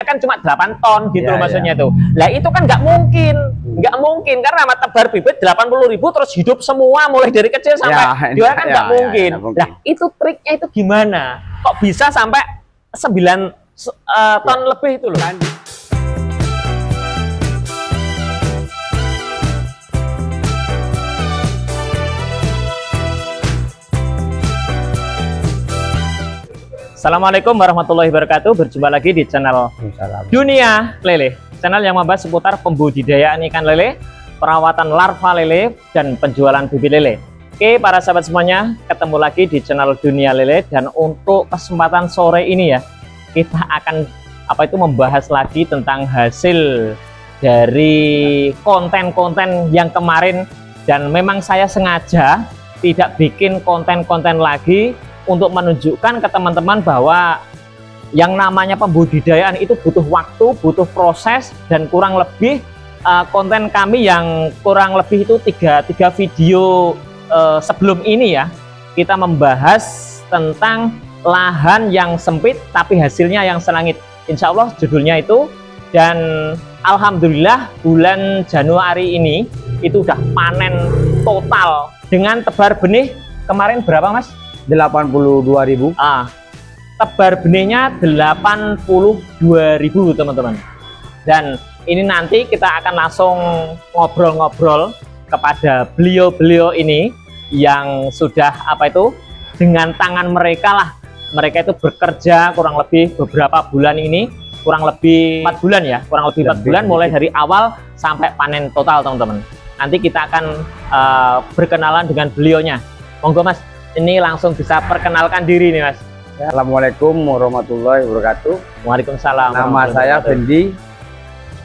kan cuma 8 ton gitu loh maksudnya iya. tuh. Lah itu kan nggak mungkin karena sama tebar bibit 80.000 terus hidup semua mulai dari kecil sampai jual kan nggak mungkin. Nah itu triknya itu gimana? Kok bisa sampai 9 ton lebih itu loh? Assalamualaikum warahmatullahi wabarakatuh. Berjumpa lagi di channel Dunia Lele, channel yang membahas seputar pembudidayaan ikan lele, perawatan larva lele, dan penjualan bibit lele. Oke para sahabat semuanya, ketemu lagi di channel Dunia Lele. Dan untuk kesempatan sore ini ya, kita akan membahas lagi tentang hasil dari konten-konten yang kemarin. Dan memang saya sengaja tidak bikin konten-konten lagi untuk menunjukkan ke teman-teman bahwa yang namanya pembudidayaan itu butuh waktu, butuh proses, dan kurang lebih konten kami yang kurang lebih itu tiga video sebelum ini ya, kita membahas tentang lahan yang sempit tapi hasilnya yang selangit. Insya Allah judulnya itu. Dan alhamdulillah bulan Januari ini itu udah panen total dengan tebar benih kemarin berapa Mas? 82.000. Tebar benihnya 82.000 teman-teman. Dan ini nanti kita akan langsung ngobrol-ngobrol kepada beliau-beliau ini yang sudah dengan tangan mereka lah. Mereka itu bekerja kurang lebih beberapa bulan ini, kurang lebih 4 bulan ya, kurang lebih 4 bulan mulai dari awal sampai panen total teman-teman. Nanti kita akan berkenalan dengan beliaunya. Monggo Mas, ini langsung bisa perkenalkan diri nih Mas. Assalamualaikum warahmatullahi wabarakatuh. Waalaikumsalam. Nama saya Fendi,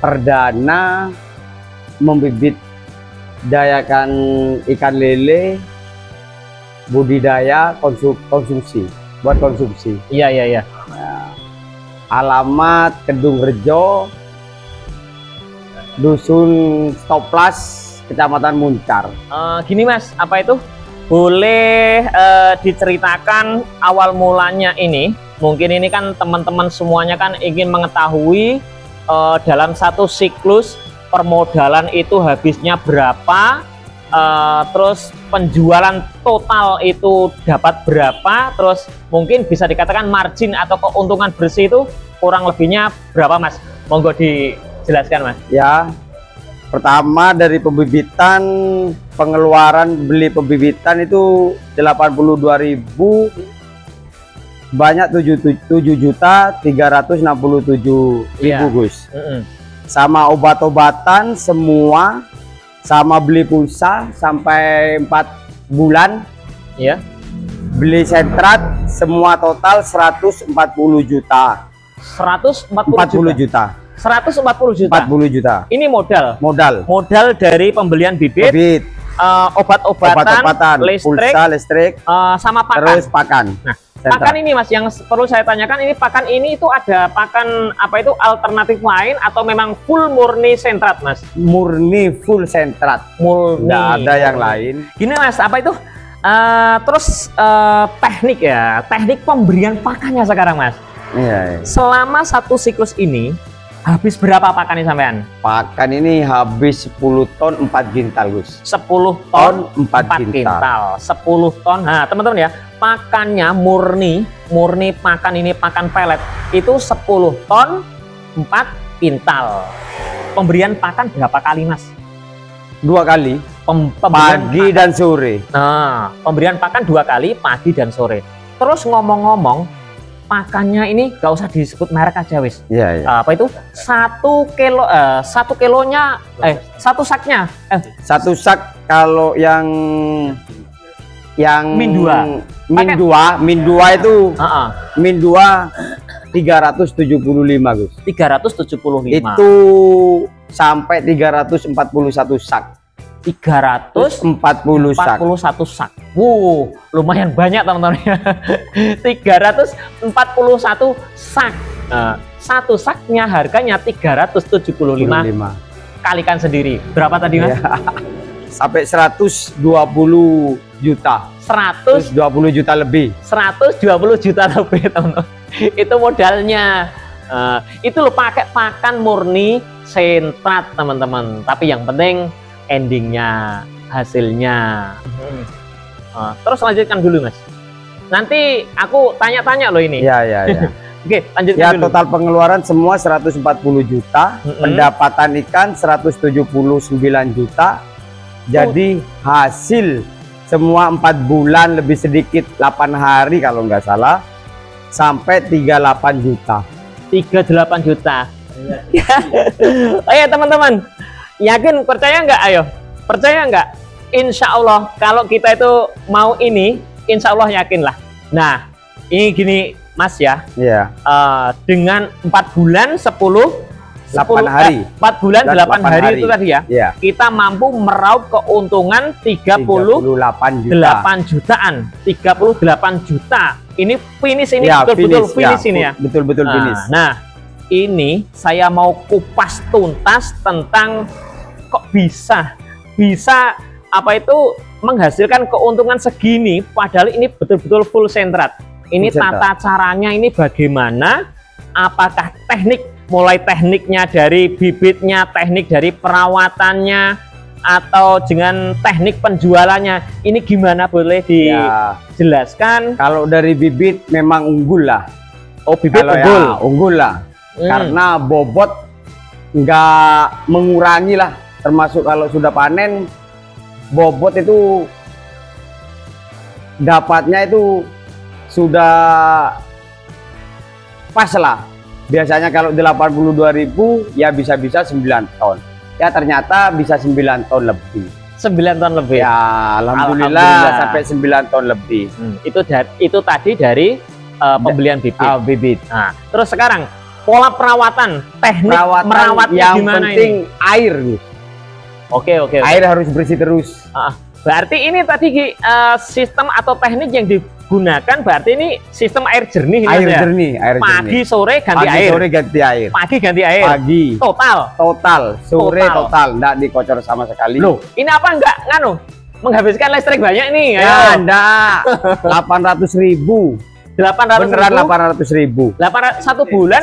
perdana membibit dayakan ikan lele budidaya konsumsi, buat konsumsi. Iya. Nah, alamat Kedung Rejo, Dusun Stoplas, Kecamatan Muncar. Gini Mas, boleh diceritakan awal mulanya ini? Mungkin ini kan teman-teman semuanya kan ingin mengetahui dalam satu siklus permodalan itu habisnya berapa, terus penjualan total itu dapat berapa, terus mungkin bisa dikatakan margin atau keuntungan bersih itu kurang lebihnya berapa Mas? Monggo dijelaskan Mas. Ya, pertama dari pembibitan, pengeluaran beli pembibitan itu 82.000, banyak 7.367.000 Gus. Sama obat-obatan semua, sama beli pulsa sampai 4 bulan ya. Beli sentrat semua total 140 juta. 140 juta. 140 juta. 40 juta. Ini modal dari pembelian bibit, obat-obatan, listrik, sama pakan. Terus pakan. Nah, pakan ini Mas yang perlu saya tanyakan, ini pakan ini itu ada pakan alternatif lain atau memang full murni sentrat Mas? Murni full sentrat. Murni. Nggak ada yang lain. Gini Mas, terus teknik pemberian pakannya sekarang Mas. Iya. Selama satu siklus ini habis berapa pakan nih sampean? Pakan ini habis 10 ton 4 kintal Gus. 10 ton 4 kintal. 10 ton. Nah teman-teman ya, pakannya murni pakan ini, pakan pelet itu 10 ton 4 kintal. Pemberian pakan berapa kali Mas? 2 kali. Pagi dan sore. Nah, pemberian pakan 2 kali, pagi dan sore. Terus ngomong-ngomong, pakannya ini gak usah disebut merek aja wis. Iya. Satu saknya. Satu sak kalau yang min 2 itu min 2 375 Gus. 375. Itu sampai 341 sak. 341 sak. Lumayan banyak teman-teman. 341 sak. Satu saknya harganya 375. Kalikan sendiri. Berapa tadi Mas? Ya, sampai 120 juta. 120 juta lebih. 120 juta lebih teman-teman. Itu modalnya. Itu loh, pakai pakan murni sentrat teman-teman. Tapi yang penting endingnya, hasilnya. Terus lanjutkan dulu Mas. Nanti aku tanya-tanya loh ini. Ya. Oke, lanjutkan Ya, dulu. total pengeluaran semua 140 juta, pendapatan ikan 179 juta. Jadi hasil semua 4 bulan lebih sedikit 8 hari kalau nggak salah sampai 38 juta. 38 juta. Ayo teman-teman, yakin, percaya nggak? Ayo, percaya nggak? Insya Allah kalau kita itu mau ini, insya Allah yakin lah. Nah, ini gini Mas ya, Iya. dengan 4 bulan 8 hari. 4 bulan 8 hari itu tadi ya, Iya. kita mampu meraup keuntungan 38 38 juta. jutaan. 38 juta. Ini finish, ini Ya, betul-betul finish, finish ini ya. Betul-betul finish. Nah, ini saya mau kupas tuntas tentang kok bisa apa itu menghasilkan keuntungan segini, padahal ini betul-betul full sentrat. Ini Full sentrat. tata caranya ini bagaimana? Apakah teknik, mulai tekniknya dari bibitnya, teknik dari perawatannya, atau dengan teknik penjualannya, ini gimana, boleh Ya, dijelaskan? kalau dari bibit memang unggul lah. Oh, bibit Kalau unggul. ya, unggul lah. Karena bobot nggak mengurangi lah. Termasuk kalau sudah panen, bobot itu dapatnya itu sudah pas lah. Biasanya kalau 82.000 ya bisa-bisa 9 ton. Ya ternyata bisa 9 ton lebih. 9 ton lebih. Ya alhamdulillah sampai 9 ton lebih. Itu tadi dari pembelian bibit. Bibit. Nah, terus sekarang pola perawatan, teknik merawatnya yang gimana penting ini? air, Gus. Oke. Air harus bersih terus. Berarti ini tadi sistem atau teknik yang digunakan, berarti ini sistem air jernih. Air Mas, ya? jernih, air Pagi jernih. sore ganti Pagi air. sore ganti air. Pagi ganti air. Pagi. Total. Sore Total. total, enggak dikocor sama sekali. Loh, ini apa enggak nganu? Menghabiskan listrik banyak nih. Ya, Ayo. enggak. 800.000. 800 Beneran ribu? 800.000. 1 bulan?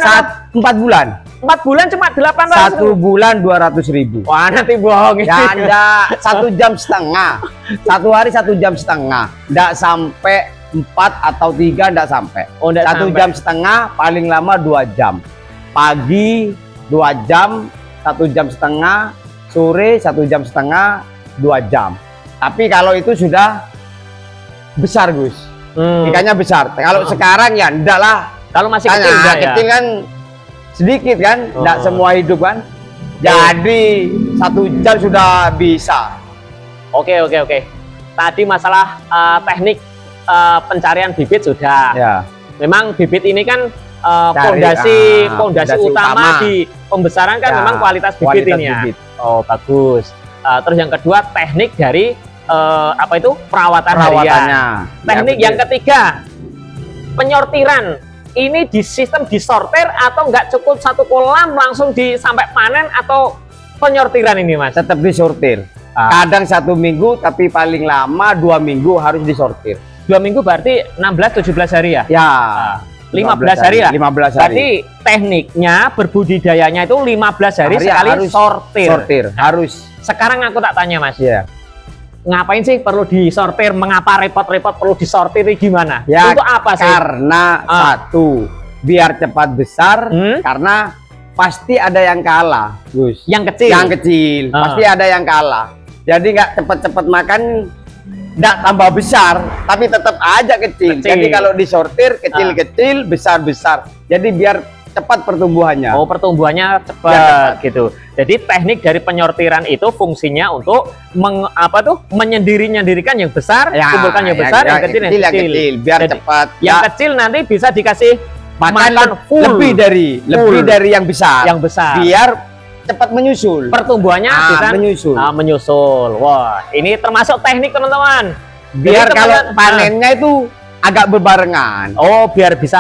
4 bulan. 4 bulan cuma 800 1 bulan 200.000. Wah, nanti bohong. Ya enggak, 1 jam setengah. 1 hari 1 jam setengah. Enggak sampai 4 atau 3, enggak sampai. Oh, enggak 1 sampai. jam setengah, paling lama 2 jam. Pagi 2 jam, 1 jam setengah, sore 1 jam setengah, 2 jam. Tapi kalau itu sudah besar, Gus. Ikannya besar. Kalau sekarang ya enggak lah. Kalau masih Tanya, kecil enggak ya? kecil kan sedikit kan, enggak semua hidup kan. Jadi 1 jam sudah bisa. Oke. Tadi masalah teknik pencarian bibit sudah. Ya. Memang bibit ini kan Cari, pondasi utama di pembesaran kan, Ya, memang kualitas bibit kualitas ini ya. bibit. Oh, bagus. Terus yang kedua teknik dari apa itu perawatan harian. Perawatannya. Teknik Ya, yang ketiga penyortiran. Ini di sistem disortir atau enggak cukup 1 kolam langsung sampai panen, atau penyortiran ini Mas? tetap disortir. Kadang 1 minggu, tapi paling lama 2 minggu harus disortir. 2 minggu berarti 16-17 hari ya? Ya. 15 hari ya? 15 hari. Berarti tekniknya berbudidayanya itu 15 hari sekali harus sortir. Harus. Sekarang aku tak tanya Mas, Ya. ngapain sih perlu disortir? Mengapa repot-repot perlu disortir? Gimana? Ya, Untuk apa sih? karena satu, biar cepat besar, karena pasti ada yang kalah, Gus. Yang kecil? Yang kecil, pasti ada yang kalah. Jadi nggak cepat-cepat makan, nggak tambah besar, tapi tetap aja kecil. Jadi kalau disortir, kecil-kecil, besar-besar. Jadi biar cepat pertumbuhannya. Oh, pertumbuhannya cepat gitu. Jadi teknik dari penyortiran itu fungsinya untuk menyendirikan yang besar, kumpulkan yang besar, yang kecil yang kecil. Biar jadi, cepat. Yang kecil nanti bisa dikasih makan full, lebih dari yang besar. Yang besar. Biar cepat menyusul. Pertumbuhannya bisa menyusul. Wah, ini termasuk teknik teman-teman. Biar kalau panennya itu agak berbarengan. Oh, biar bisa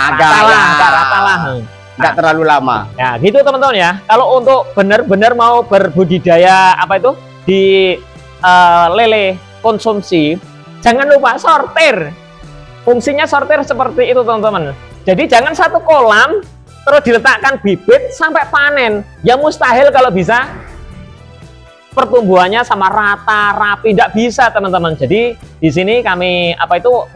agak rata lah. Nggak terlalu lama. Ya, gitu teman-teman ya. Kalau untuk benar-benar mau berbudidaya di lele konsumsi, jangan lupa sortir. Fungsinya sortir seperti itu teman-teman. Jadi jangan 1 kolam terus diletakkan bibit sampai panen. Ya mustahil kalau bisa pertumbuhannya sama rata, rapi, tidak bisa teman-teman. Jadi di sini kami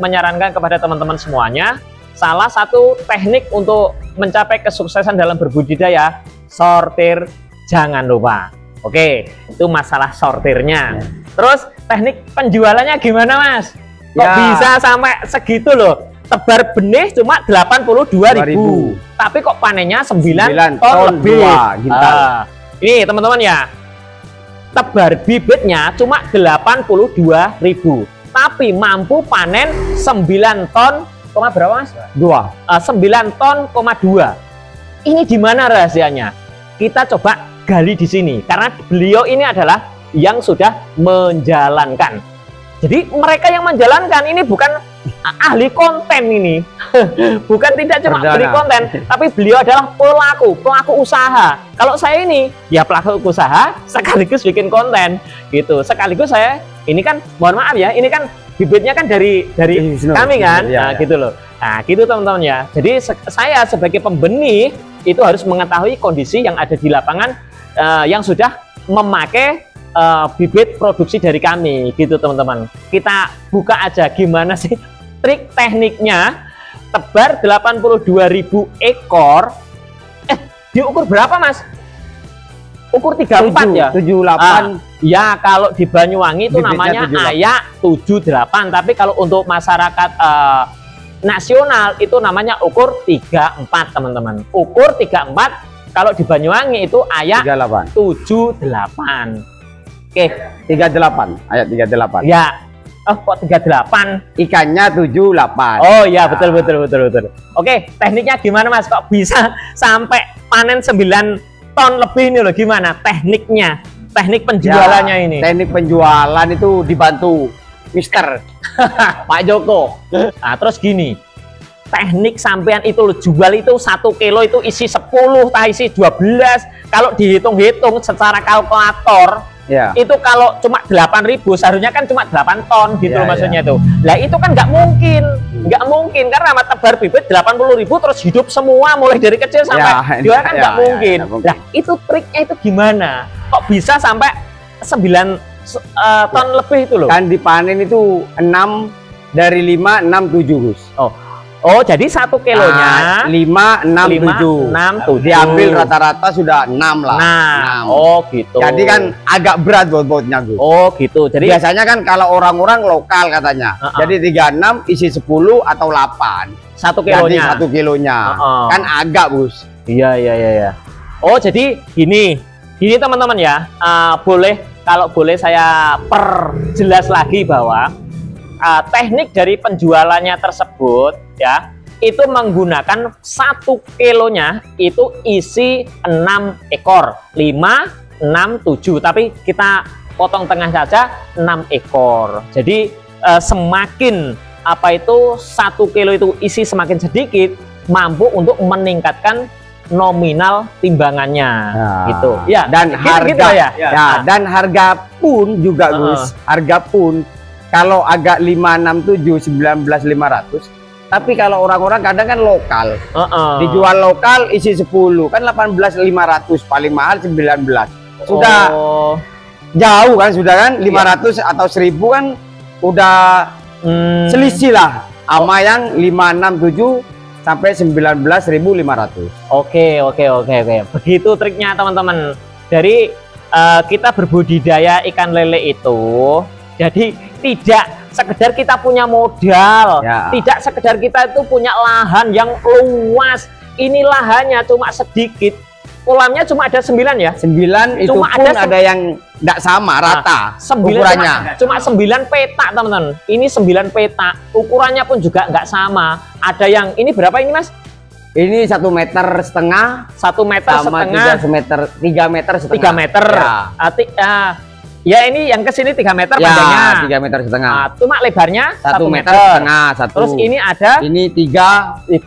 menyarankan kepada teman-teman semuanya, salah satu teknik untuk mencapai kesuksesan dalam berbudidaya, sortir jangan lupa. Oke, itu masalah sortirnya. Terus teknik penjualannya gimana Mas? Kok bisa sampai segitu loh? Tebar benih cuma 82.000, tapi kok panennya 9 ton lebih. Ini teman-teman ya, tebar bibitnya cuma 82.000, tapi mampu panen 9 ton, berapa Mas? 9 ton, 2. Ini gimana rahasianya? Kita coba gali di sini, karena beliau ini adalah yang sudah menjalankan. Jadi mereka yang menjalankan ini bukan ahli konten ini, bukan tidak cuma beri konten, tapi beliau adalah pelaku usaha. Kalau saya ini ya pelaku usaha sekaligus bikin konten gitu. Sekaligus saya ini kan, mohon maaf ya, ini kan bibitnya kan dari kami kan, gitu loh. Nah gitu teman-teman ya. Jadi saya sebagai pembenih itu harus mengetahui kondisi yang ada di lapangan yang sudah memakai bibit produksi dari kami gitu teman-teman. Kita buka aja gimana sih trik tekniknya tebar 82.000 ekor. Diukur berapa Mas? Ukur 34 ya? 78. Ya kalau di Banyuwangi itu namanya ayak 78, tapi kalau untuk masyarakat nasional itu namanya ukur 34 teman-teman. Ukur 34, kalau di Banyuwangi itu ayak 78. Oke, 38, ayat 38. Ya. Oh, kok 38? Ikannya 78. Oh iya, betul. Oke, tekniknya gimana Mas? Kok bisa sampai panen 9 ton lebih ini loh, gimana tekniknya? Teknik penjualannya ini. Teknik penjualan itu dibantu Mister Pak Joko. Nah, terus gini. Teknik sampean itu lo jual itu 1 kilo itu isi 10, isi 12. Kalau dihitung-hitung secara kalkulator, itu kalau cuma 8.000 seharusnya kan cuma 8 ton gitu loh maksudnya tuh. Lah itu kan nggak mungkin karena sama tebar bibit 80.000 terus hidup semua mulai dari kecil sampai jual kan nggak mungkin. Nah itu triknya itu gimana? Kok bisa sampai 9 ton lebih itu loh? Kan dipanen itu 6 dari 5 6 7 Gus. Oh jadi 1 kilonya 5, 6, 7 diambil rata-rata sudah 6 lah. Oh gitu. Jadi kan agak berat bobotnya Gus. Oh gitu. Jadi biasanya kan kalau orang-orang lokal katanya. Jadi 36 isi 10 atau 8. 1 kilonya. Jadi 1 kilonya. Kan agak Gus. Iya. Oh jadi gini teman-teman ya. Kalau boleh saya perjelas lagi bahwa teknik dari penjualannya tersebut ya itu menggunakan 1 kilonya itu isi 6 ekor 5, 6, 7 tapi kita potong tengah saja 6 ekor. Jadi semakin 1 kilo itu isi semakin sedikit mampu untuk meningkatkan nominal timbangannya gitu ya. Dan harga gitu ya. Dan harga pun juga Gus, harga pun kalau agak 567 19.500, tapi kalau orang-orang kadang kan lokal, dijual lokal isi 10 kan 18.500, paling mahal 19. Sudah jauh kan, sudah kan 500 atau 1.000 kan udah selisih lah sama yang 567 sampai 19.500. Oke. Begitu triknya teman-teman. Dari kita berbudidaya ikan lele itu, jadi tidak sekedar kita punya modal, tidak sekedar kita itu punya lahan yang luas. Ini lahannya cuma sedikit, kolamnya cuma ada 9 ya. 9 itu cuma pun ada yang tidak sama rata ukurannya. Cuma 9 petak teman-teman. Ini 9 petak, ukurannya pun juga nggak sama. Ada yang ini berapa ini Mas? Ini 1,5 meter, 1 meter sama setengah, 3 meter setengah. 3 meter. Ya ini yang ke sini 3 meter panjangnya. 3 meter setengah. Cuma lebarnya 1 meter setengah. Terus ini ada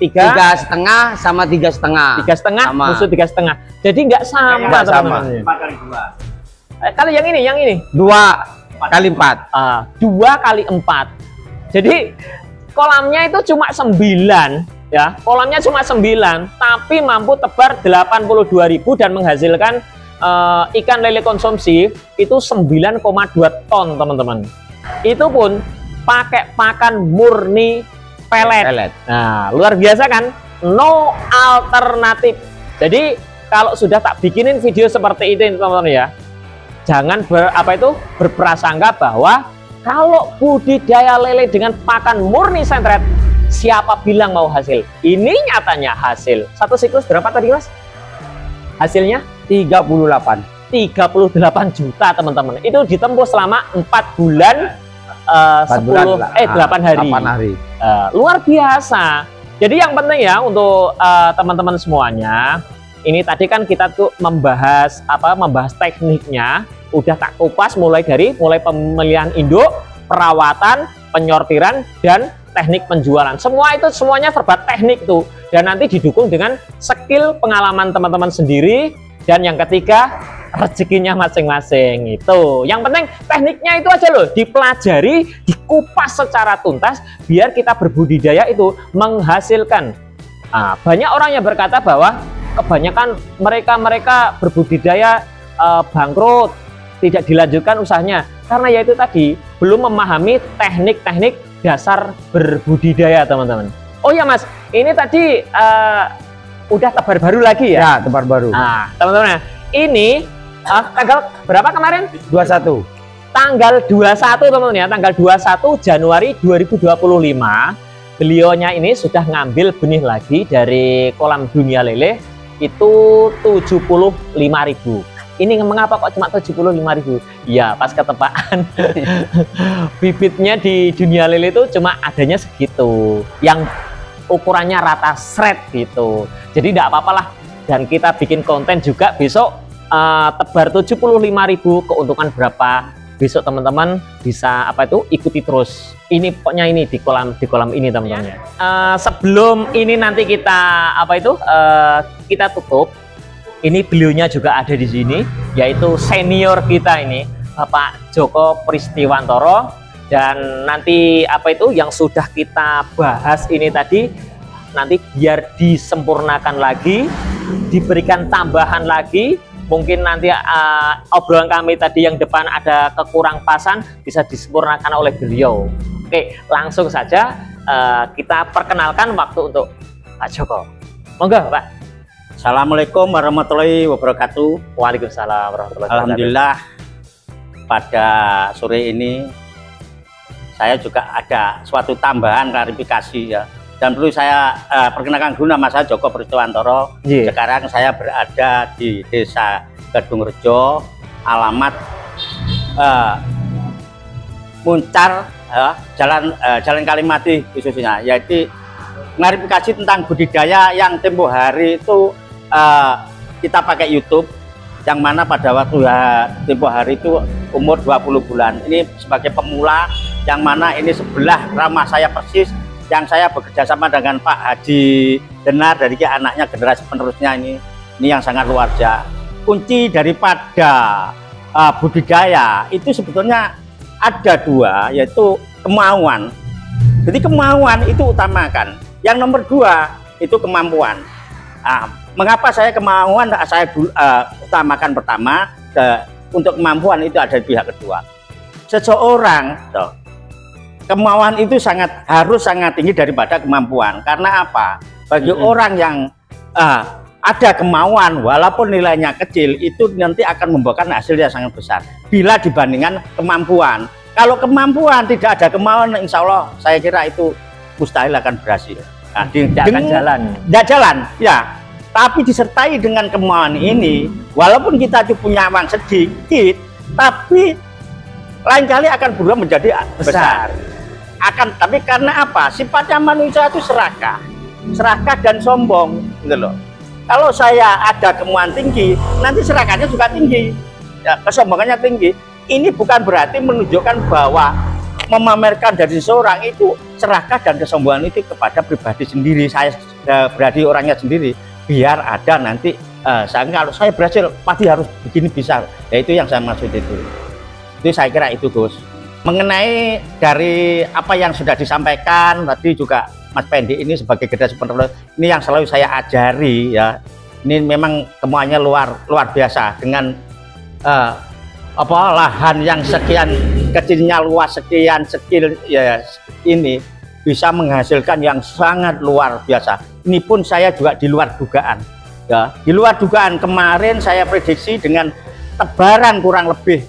tiga setengah sama 3 setengah. 3 setengah musuh 3 setengah. Jadi nggak sama teman-teman. 4 kali 2. Kalau yang ini 2 kali 4. 2 kali 4. Jadi kolamnya itu cuma 9. ya, kolamnya cuma 9 tapi mampu tebar 82.000 dan menghasilkan ikan lele konsumsi itu 9,2 ton teman-teman. Itu pun pakai pakan murni pelet. Nah, luar biasa kan? No alternatif. Jadi kalau sudah tak bikinin video seperti ini teman-teman ya, jangan berprasangka bahwa kalau budidaya lele dengan pakan murni sentret, siapa bilang mau hasil? Ini nyatanya hasil. Satu siklus berapa tadi Mas? Hasilnya 38 juta teman-teman. Itu ditempuh selama 4 bulan 8 hari. Luar biasa. Jadi yang penting ya untuk teman-teman semuanya, ini tadi kan kita tuh membahas tekniknya, udah tak kupas mulai pemilihan induk, perawatan, penyortiran, dan teknik penjualan. Semuanya serba teknik tuh, dan nanti didukung dengan skill pengalaman teman-teman sendiri, dan yang ketiga rezekinya masing-masing. Itu yang penting, tekniknya itu aja loh, dipelajari, dikupas secara tuntas biar kita berbudidaya itu menghasilkan. Banyak orang yang berkata bahwa kebanyakan mereka berbudidaya bangkrut, tidak dilanjutkan usahanya karena yaitu tadi belum memahami teknik-teknik dasar berbudidaya teman-teman. Oh ya Mas, ini tadi udah tebar baru lagi ya? Ya, tebar baru. Nah teman-teman, ini tanggal berapa kemarin? 21. Tanggal 21 teman-teman ya, tanggal 21 Januari 2025 beliaunya ini sudah ngambil benih lagi dari kolam Dunia Lele itu 75.000. Ini mengapa kok cuma 75.000? Ya pas ketepaan bibitnya di Dunia Lele itu cuma adanya segitu, yang ukurannya rata shred gitu. Jadi tidak apa-apa lah, dan kita bikin konten juga besok tebar 75.000, keuntungan berapa besok teman-teman bisa ikuti terus. Ini pokoknya ini di kolam ini teman-teman. Sebelum ini nanti kita kita tutup, ini beliaunya juga ada di sini, yaitu senior kita ini Bapak Joko Pristiwantoro, dan nanti yang sudah kita bahas ini tadi nanti biar disempurnakan lagi, diberikan tambahan lagi. Mungkin nanti obrolan kami tadi yang depan ada kekurang pasan, bisa disempurnakan oleh beliau. Oke, langsung saja kita perkenalkan waktu untuk Pak Joko. Monggo Pak. Assalamualaikum warahmatullahi wabarakatuh. Waalaikumsalam warahmatullahi wabarakatuh. Alhamdulillah pada sore ini saya juga ada suatu tambahan klarifikasi ya. Dan perlu saya perkenalkan dulu, nama saya Joko Pristiwantoro. Sekarang saya berada di Desa Kedungrejo, alamat Muncar, Jalan Kalimati khususnya, yaitu klarifikasi tentang budidaya yang tempo hari itu kita pakai YouTube, yang mana pada waktu tempo hari itu umur 20 bulan. Ini sebagai pemula, yang mana ini sebelah ramah saya persis, yang saya bekerja sama dengan Pak Haji Denar dari anaknya generasi penerusnya ini yang sangat luar biasa. Kunci daripada budidaya itu sebetulnya ada dua, yaitu kemauan. Jadi kemauan itu utamakan. Yang nomor dua itu kemampuan. Mengapa saya kemauan saya utamakan pertama, untuk kemampuan itu ada di pihak kedua. Seseorang kemauan itu harus sangat tinggi daripada kemampuan. Karena apa? Bagi orang yang ada kemauan walaupun nilainya kecil, itu nanti akan membuahkan hasil yang sangat besar bila dibandingkan kemampuan. Kalau kemampuan tidak ada kemauan, insya Allah saya kira itu mustahil akan berhasil. Tidak akan jalan ya. Tapi disertai dengan kemauan ini, walaupun kita punya uang sedikit, tapi lain kali akan berubah menjadi besar. Tapi karena apa? Sifatnya manusia itu serakah dan sombong, gitu loh. Kalau saya ada kemauan tinggi, nanti serakahnya juga tinggi, ya, kesombongannya tinggi. Ini bukan berarti menunjukkan bahwa memamerkan dari seseorang itu serakah dan kesombongan itu kepada pribadi sendiri, saya berarti orangnya sendiri, biar ada nanti kalau saya berhasil pasti harus begini bisa. Ya itu yang saya maksud itu saya kira itu Gus. Mengenai dari apa yang sudah disampaikan tadi juga Mas Pendi ini sebagai generasi penerus ini yang selalu saya ajari ya. Ini memang semuanya luar biasa dengan lahan yang sekian kecilnya, luas sekian skill ya, ini bisa menghasilkan yang sangat luar biasa. Ini pun saya juga di luar dugaan ya. Di luar dugaan kemarin saya prediksi dengan tebaran kurang lebih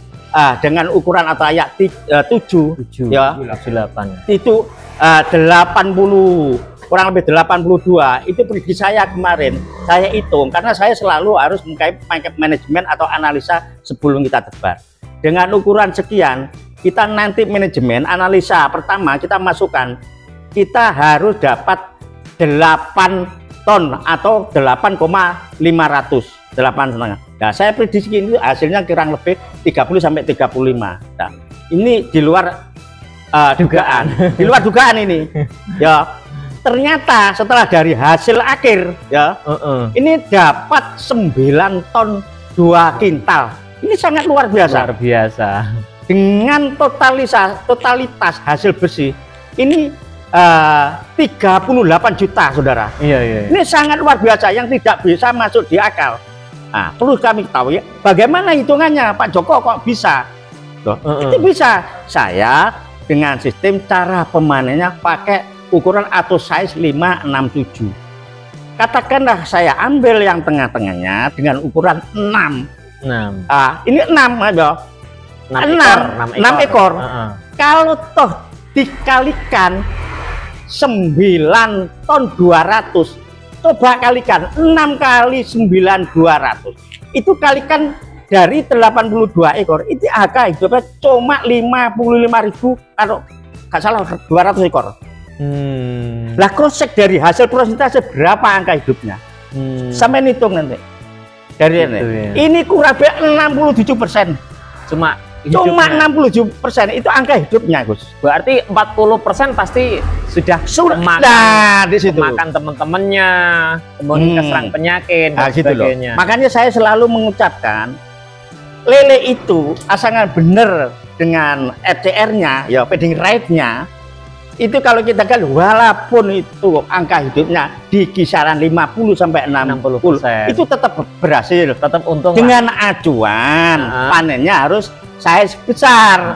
dengan ukuran Atlayak 7 ya 8 itu 80 kurang lebih 82 itu prediksi saya kemarin. Saya hitung karena saya selalu harus pakai manajemen atau analisa sebelum kita tebar. Dengan ukuran sekian kita nanti manajemen analisa pertama kita masukkan, kita harus dapat 8 ton atau 8,500 8,5. Nah, saya prediksi ini hasilnya kurang lebih 30 sampai 35. Nah, ini di luar dugaan. Di luar dugaan ini. Ya, ternyata setelah dari hasil akhir ya, ini dapat 9 ton 2 kintal. Ini sangat luar biasa. Luar biasa. Dengan totalitas hasil bersih ini 38 juta, saudara. Iya. Ini sangat luar biasa yang tidak bisa masuk di akal. Nah, perlu kami tahu ya, bagaimana hitungannya Pak Joko kok bisa? Loh, itu bisa. Saya dengan sistem cara pemanennya pakai ukuran atau size 567. Katakanlah saya ambil yang tengah-tengahnya dengan ukuran 6. Ini 6 aja. 6 ekor. Kalau toh dikalikan 9 ton 200, coba kalikan 6 kali 9 200, itu kalikan dari 82 ekor itu angka hidupnya cuma 55.000 kalau nggak salah 200 ekor. Lah cross check dari hasil prosentase berapa angka hidupnya, sampai hitung nanti dari ini. Ya. Ini kurang lebih 67%. Cuma 67% itu angka hidupnya, Gus. Berarti 40% pasti sudah makan. Nah, di situ makan teman-temannya, kemudian keserang penyakit dan sebagainya. Makanya saya selalu mengucapkan lele itu asalkan benar dengan FCR-nya, ya feeding rate-nya, itu kalau kita kan walaupun itu angka hidupnya di kisaran 50 sampai 60%, itu tetap berhasil, tetap untung. Dengan acuan panennya harus size besar.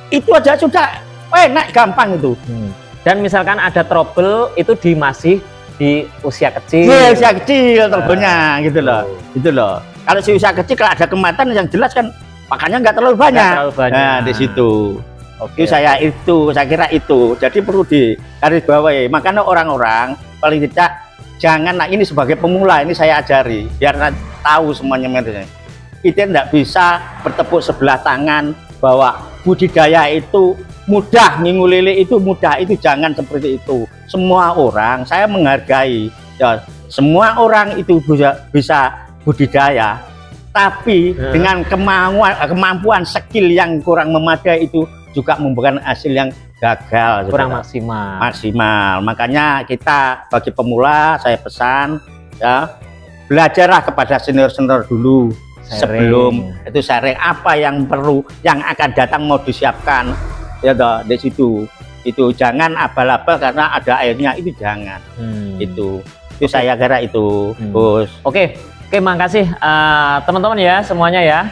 Itu aja sudah enak, gampang itu. Dan misalkan ada trouble itu masih di usia kecil. Di usia kecil trouble-nya gitu loh. Gitu loh. Kalau si usia kecil kalau ada kematian yang jelas kan pakannya nggak terlalu banyak. Nah, di situ. Oke. Saya kira itu. Jadi perlu digarisbawahi. Makanya orang-orang paling tidak jangan, nah ini sebagai pemula ini saya ajari biar tahu semuanya metodenya. Kita tidak bisa bertepuk sebelah tangan bahwa budidaya itu mudah, ngingu lele itu mudah, itu jangan seperti itu. Semua orang, saya menghargai ya, semua orang itu bisa budidaya, tapi dengan kemampuan skill yang kurang memadai itu juga memberikan hasil yang gagal, kurang maksimal. Makanya kita bagi pemula saya pesan ya, belajarlah kepada senior-senior dulu. Sebelum itu sharing apa yang perlu, yang akan datang mau disiapkan ya toh, di situ. Itu jangan abal-abal karena ada airnya, itu jangan. Itu saya kira itu, Gus. Oke, makasih teman-teman ya semuanya ya.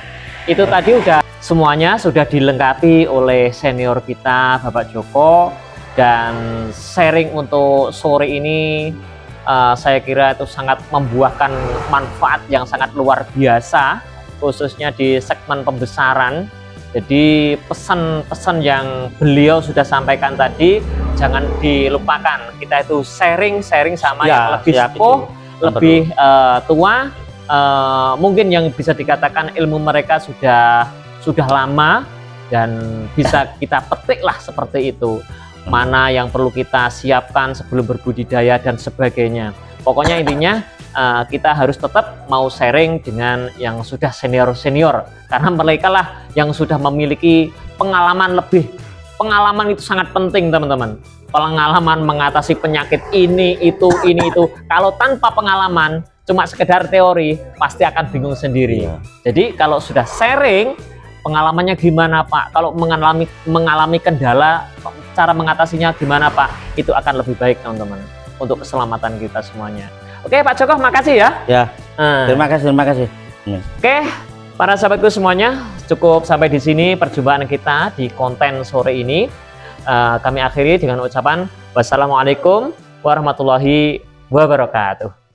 Itu tadi semuanya sudah dilengkapi oleh senior kita Bapak Joko, dan sharing untuk sore ini saya kira itu sangat membuahkan manfaat yang sangat luar biasa, khususnya di segmen pembesaran. Jadi pesan-pesan yang beliau sudah sampaikan tadi jangan dilupakan. Kita itu sharing sama yang lebih sepuh, lebih tua, mungkin yang bisa dikatakan ilmu mereka sudah lama dan bisa kita petiklah seperti itu. Mana yang perlu kita siapkan sebelum berbudidaya dan sebagainya. Pokoknya intinya kita harus tetap mau sharing dengan yang sudah senior-senior, karena mereka lah yang sudah memiliki pengalaman lebih. Pengalaman itu sangat penting, teman-teman. Pengalaman mengatasi penyakit ini itu. Kalau tanpa pengalaman cuma sekedar teori pasti akan bingung sendiri. Jadi kalau sudah sharing pengalamannya gimana Pak? Kalau mengalami kendala, cara mengatasinya gimana Pak? Itu akan lebih baik teman-teman untuk keselamatan kita semuanya. Oke Pak Joko, makasih ya. Ya. Terima kasih. Oke, para sahabatku semuanya, cukup sampai di sini perjumpaan kita di konten sore ini. Kami akhiri dengan ucapan wassalamualaikum warahmatullahi wabarakatuh.